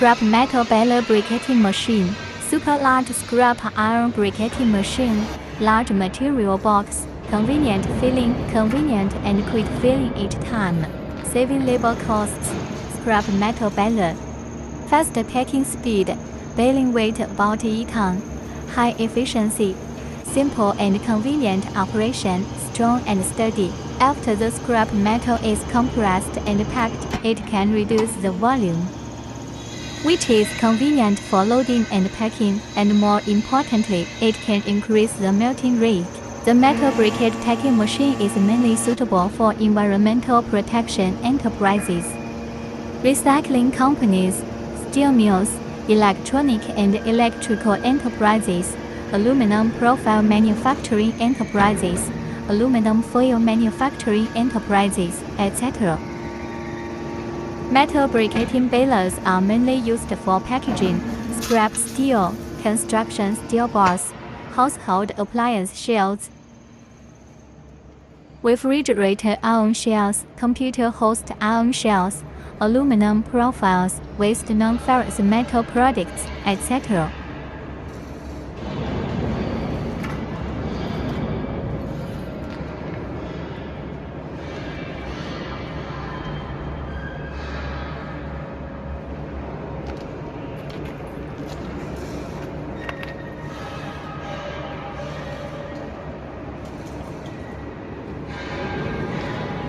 Scrap metal baler briquetting machine. Super large scrap iron briquetting machine. Large material box. Convenient filling, convenient and quick filling each time. Saving labor costs. Scrap metal baler. Fast packing speed. Baling weight about 1 ton. High efficiency. Simple and convenient operation, strong and sturdy. After the scrap metal is compressed and packed, it can reduce the volume, which is convenient for loading and packing, and more importantly, it can increase the melting rate. The metal briquette packing machine is mainly suitable for environmental protection enterprises, recycling companies, steel mills, electronic and electrical enterprises, aluminum profile manufacturing enterprises, aluminum foil manufacturing enterprises, etc. Metal briquetting balers are mainly used for packaging, scrap steel, construction steel bars, household appliance shells, refrigerator iron shells, computer host iron shells, aluminum profiles, waste non-ferrous metal products, etc.